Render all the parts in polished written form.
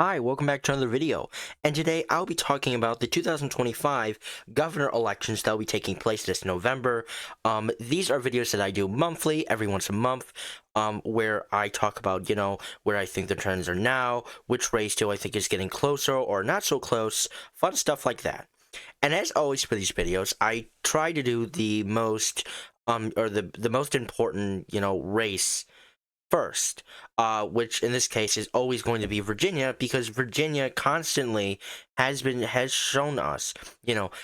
Hi, welcome back to another video, and today I'll be talking about the 2025 governor elections that will be taking place this November. These are videos that I do monthly, every once a month, where I talk about, where I think the trends are now, which race do I think is getting closer or not so close, fun stuff like that. And as always for these videos, I try to do the most, or the most important, race first, which in this case is always going to be Virginia, because Virginia constantly has shown us,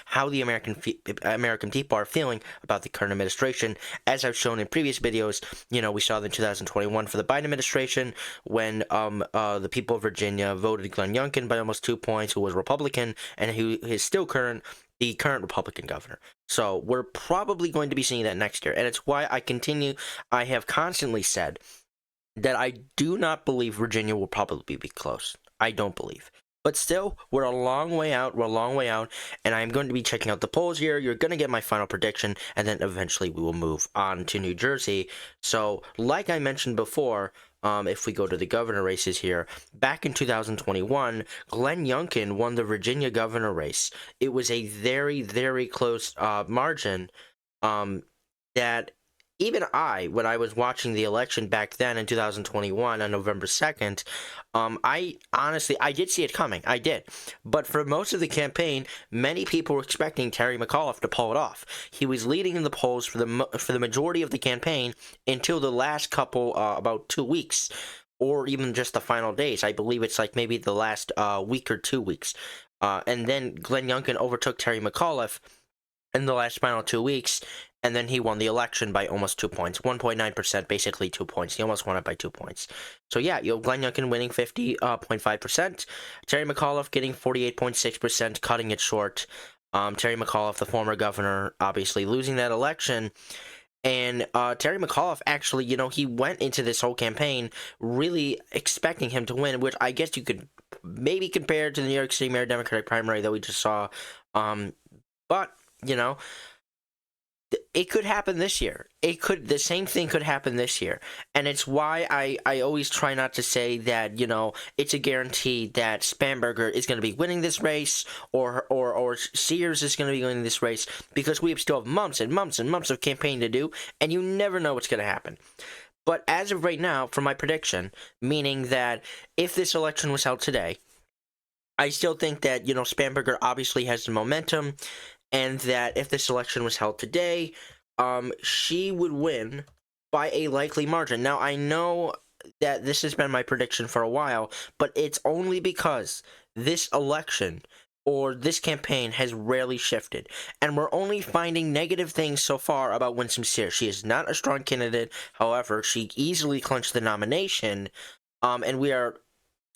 how the American people are feeling about the current administration. As I've shown in previous videos, we saw in 2021 for the Biden administration when the people of Virginia voted Glenn Youngkin by almost 2 points, who was Republican and who is still the current Republican governor. So we're probably going to be seeing that next year, and it's why I have constantly said that I do not believe Virginia will probably be close. I don't believe. But still, we're a long way out. We're a long way out, and I'm going to be checking out the polls here. You're going to get my final prediction, and then eventually we will move on to New Jersey. So, like I mentioned before, if we go to the governor races here, back in 2021, Glenn Youngkin won the Virginia governor race. It was a very, very close margin that even when I was watching the election back then in 2021 on November 2nd, I did see it coming. I did. But for most of the campaign, many people were expecting Terry McAuliffe to pull it off. He was leading in the polls for the majority of the campaign until the last couple, about 2 weeks, or even just the final days. I believe it's like maybe the last week or 2 weeks. And then Glenn Youngkin overtook Terry McAuliffe in the last final 2 weeks, and then he won the election by almost 2 points, 1.9%, basically 2 points. He almost won it by 2 points. So yeah, Glenn Youngkin winning 50.5%, Terry McAuliffe getting 48.6%, cutting it short. Terry McAuliffe, the former governor, obviously losing that election. And Terry McAuliffe actually, he went into this whole campaign really expecting him to win, which I guess you could maybe compare to the New York City Mayor Democratic primary that we just saw. But you know, it could happen this year. The same thing could happen this year. And it's why I always try not to say that, it's a guarantee that Spanberger is going to be winning this race, or Sears is going to be winning this race, because we still have months and months and months of campaign to do, and you never know what's going to happen. But as of right now, for my prediction, meaning that if this election was held today, I still think that, Spanberger obviously has the momentum, and that if this election was held today, she would win by a likely margin. Now, I know that this has been my prediction for a while, but it's only because this election or this campaign has rarely shifted, and we're only finding negative things so far about Winsome Sears. She is not a strong candidate. However, she easily clinched the nomination, and we are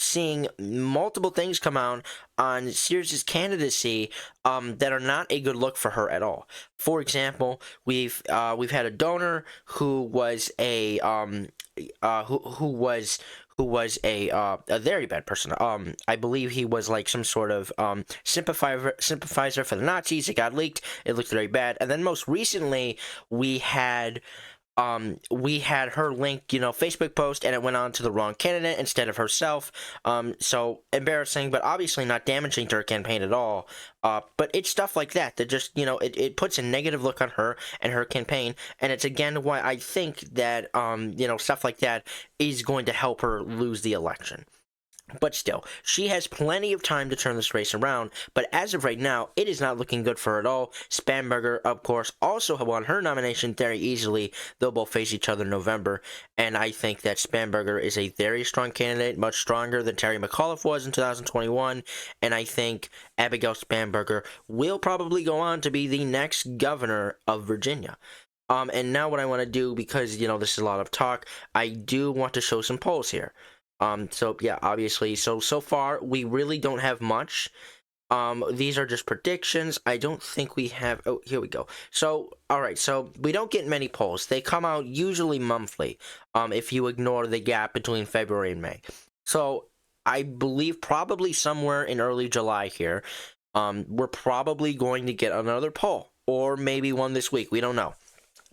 seeing multiple things come out on Sears' candidacy that are not a good look for her at all. For example, we've had a donor who was a who was a very bad person. I believe he was like some sort of sympathizer for the Nazis. It got leaked. It looked very bad. And then most recently, we had her link, Facebook post, and it went on to the wrong candidate instead of herself. So embarrassing, but obviously not damaging to her campaign at all. But it's stuff like that that just, it puts a negative look on her and her campaign. And it's again why I think that, stuff like that is going to help her lose the election. But still, she has plenty of time to turn this race around, but as of right now, it is not looking good for her at all. Spanberger, of course, also won her nomination very easily. They'll both face each other in November, and I think that Spanberger is a very strong candidate, much stronger than Terry McAuliffe was in 2021, and I think Abigail Spanberger will probably go on to be the next governor of Virginia. And now what I want to do, because, this is a lot of talk, I do want to show some polls here. So yeah, obviously, so far we really don't have much. These are just predictions. I don't think we have. Oh, here we go. So, all right. So we don't get many polls. They come out usually monthly. If you ignore the gap between February and May. So I believe probably somewhere in early July here, we're probably going to get another poll, or maybe one this week. We don't know.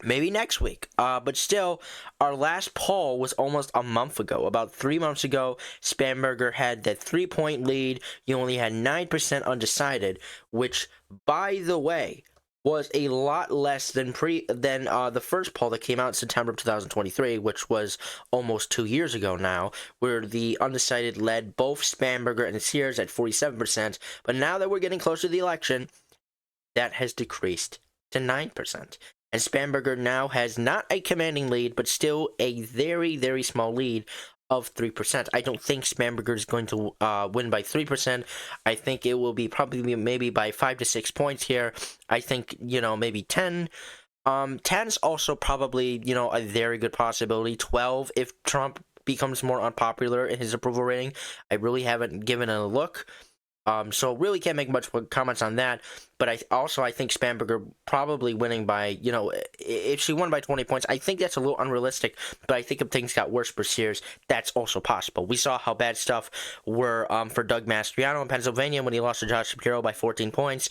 Maybe next week. But still, our last poll was almost a month ago. About 3 months ago, Spamberger had that 3-point lead. You only had 9% undecided, which, by the way, was a lot less than the first poll that came out in September of 2023, which was almost 2 years ago now, where the undecided led both Spamberger and Sears at 47%. But now that we're getting closer to the election, that has decreased to 9%. And Spamberger now has not a commanding lead, but still a very, very small lead of 3%. I don't think Spamberger is going to win by 3%. I think it will be probably maybe by 5 to 6 points here. I think, maybe 10. 10's also probably, a very good possibility. 12 if Trump becomes more unpopular in his approval rating. I really haven't given it a look. So really can't make much comments on that. But I think Spamberger probably winning by, if she won by 20 points, I think that's a little unrealistic. But I think if things got worse for Sears, that's also possible. We saw how bad stuff were for Doug Mastriano in Pennsylvania when he lost to Josh Shapiro by 14 points.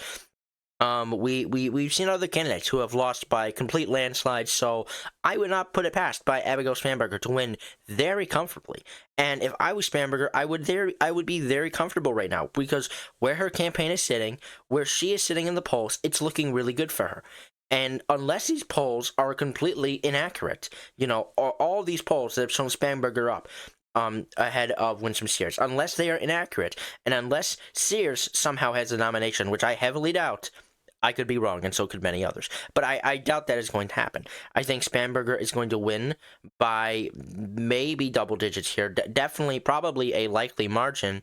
We've seen other candidates who have lost by complete landslides, so I would not put it past by Abigail Spamberger to win very comfortably. And if I was Spamberger, I would be very comfortable right now, because where her campaign is sitting, where she is sitting in the polls, it's looking really good for her. And unless these polls are completely inaccurate, all these polls that have shown Spamberger up ahead of Winsome Sears, unless they are inaccurate, and unless Sears somehow has a nomination, which I heavily doubt. I could be wrong, and so could many others. But I doubt that is going to happen. I think Spamberger is going to win by maybe double digits here. Definitely, probably a likely margin.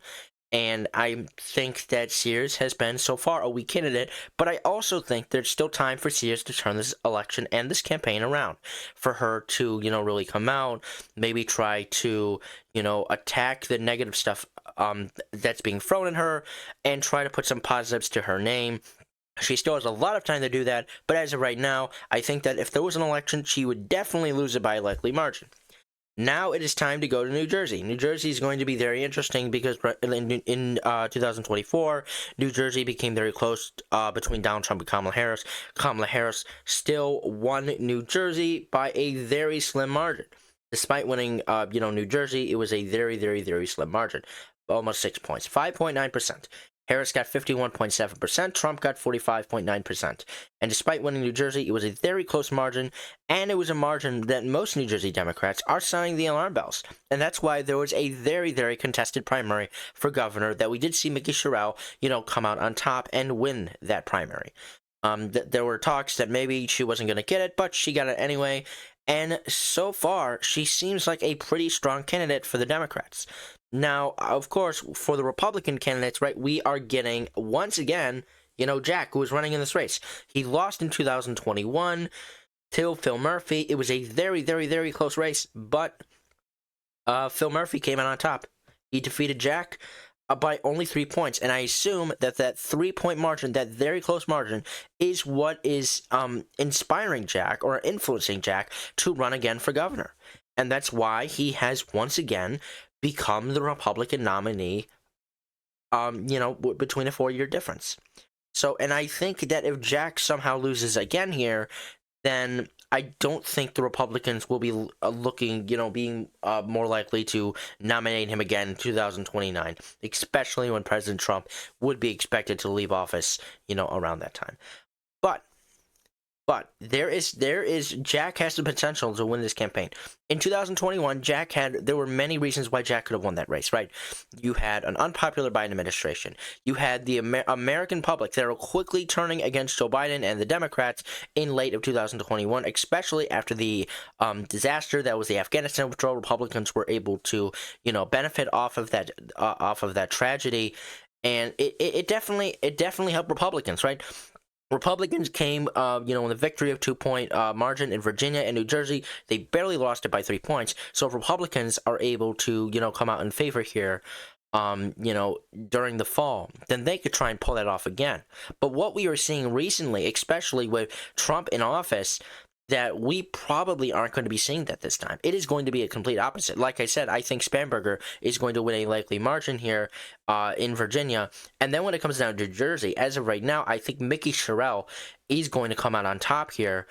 And I think that Sears has been so far a weak candidate, but I also think there's still time for Sears to turn this election and this campaign around. For her to, really come out, maybe try to, attack the negative stuff that's being thrown at her, and try to put some positives to her name. She still has a lot of time to do that, but as of right now, I think that if there was an election, she would definitely lose it by a likely margin. Now it is time to go to New Jersey. New Jersey is going to be very interesting because in 2024, New Jersey became very close between Donald Trump and Kamala Harris. Kamala Harris still won New Jersey by a very slim margin. Despite winning, New Jersey, it was a very, very, very slim margin. Almost 6 points. 5.9%. Harris got 51.7%, Trump got 45.9%. And despite winning New Jersey, it was a very close margin, and it was a margin that most New Jersey Democrats are sounding the alarm bells. And that's why there was a very, very contested primary for governor that we did see Mikie Sherrill, come out on top and win that primary. There were talks that maybe she wasn't going to get it, but she got it anyway. And so far, she seems like a pretty strong candidate for the Democrats. Now, of course, for the Republican candidates, right, we are getting, once again, Jack, who was running in this race. He lost in 2021 to Phil Murphy. It was a very, very, very close race, but Phil Murphy came out on top. He defeated Jack by only 3 points, and I assume that 3-point margin, that very close margin, is what is inspiring Jack or influencing Jack to run again for governor. And that's why he has once again become the Republican nominee, between a 4-year difference. So, and I think that if Jack somehow loses again here, then I don't think the Republicans will be looking, being more likely to nominate him again in 2029, especially when President Trump would be expected to leave office, around that time. But there is Jack has the potential to win this campaign. In 2021, there were many reasons why Jack could have won that race, right? You had an unpopular Biden administration. You had the American public that are quickly turning against Joe Biden and the Democrats in late of 2021, especially after the disaster that was the Afghanistan withdrawal. Republicans were able to, benefit off of that tragedy, and it definitely helped Republicans, right? Republicans came, in the victory of 2-point margin in Virginia and New Jersey. They barely lost it by 3 points. So if Republicans are able to, come out in favor here, during the fall, then they could try and pull that off again. But what we are seeing recently, especially with Trump in office, that we probably aren't going to be seeing that this time. It is going to be a complete opposite. Like I said, I think Spamberger is going to win a likely margin here in Virginia. And then when it comes down to Jersey, as of right now, I think Mikie Sherrill is going to come out on top here.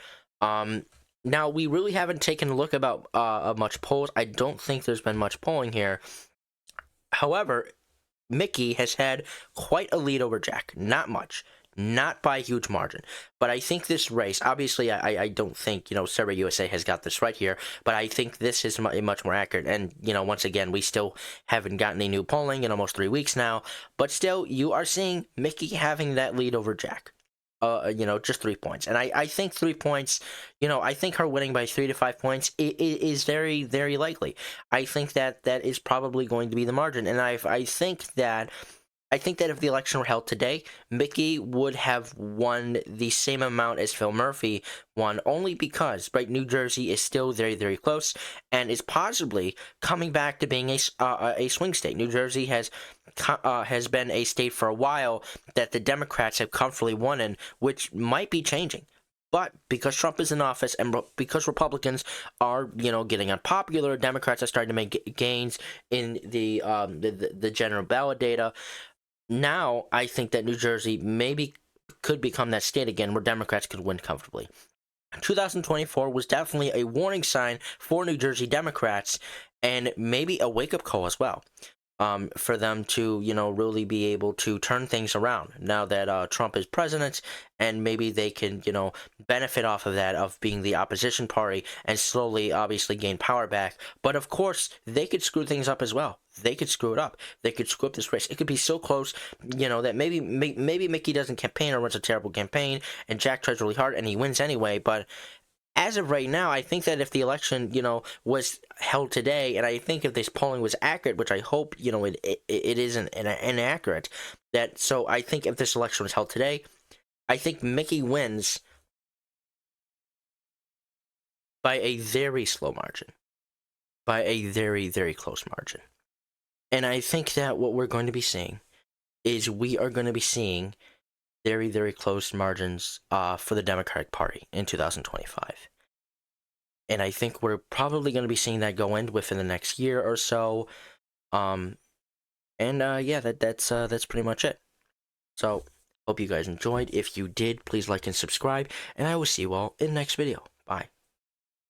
Now, we really haven't taken a look about much polls. I don't think there's been much polling here. However, Mickey has had quite a lead over Jack. Not much. Not by a huge margin. But I think this race, obviously, I don't think, Survey USA has got this right here, but I think this is much more accurate. And, once again, we still haven't gotten any new polling in almost 3 weeks now. But still, you are seeing Mickey having that lead over Jack. Just 3 points. And I think 3 points, I think her winning by 3 to 5 points is very, very likely. I think that is probably going to be the margin. And I think that if the election were held today, Mickey would have won the same amount as Phil Murphy won, only because, right, New Jersey is still very, very close and is possibly coming back to being a swing state. New Jersey has been a state for a while that the Democrats have comfortably won in, which might be changing. But because Trump is in office and because Republicans are, getting unpopular, Democrats are starting to make gains in the general ballot data. Now, I think that New Jersey maybe could become that state again where Democrats could win comfortably. 2024 was definitely a warning sign for New Jersey Democrats and maybe a wake-up call as well. For them to, really be able to turn things around now that Trump is president, and maybe they can, benefit off of that, of being the opposition party and slowly, obviously, gain power back. But of course, they could screw things up as well. They could screw it up. They could screw up this race. It could be so close, that maybe Mickey doesn't campaign or runs a terrible campaign, and Jack tries really hard and he wins anyway. But as of right now, I think that if the election, was held today, and I think if this polling was accurate, which I hope, it isn't inaccurate, so I think if this election was held today, I think Mickey wins by a very slow margin, by a very, very close margin. And I think that what we're going to be seeing is we are going to be seeing very, very close margins for the Democratic Party in 2025. And I think we're probably going to be seeing that go in within the next year or so. Yeah, that's pretty much it. So, hope you guys enjoyed. If you did, please like and subscribe, and I will see you all in the next video.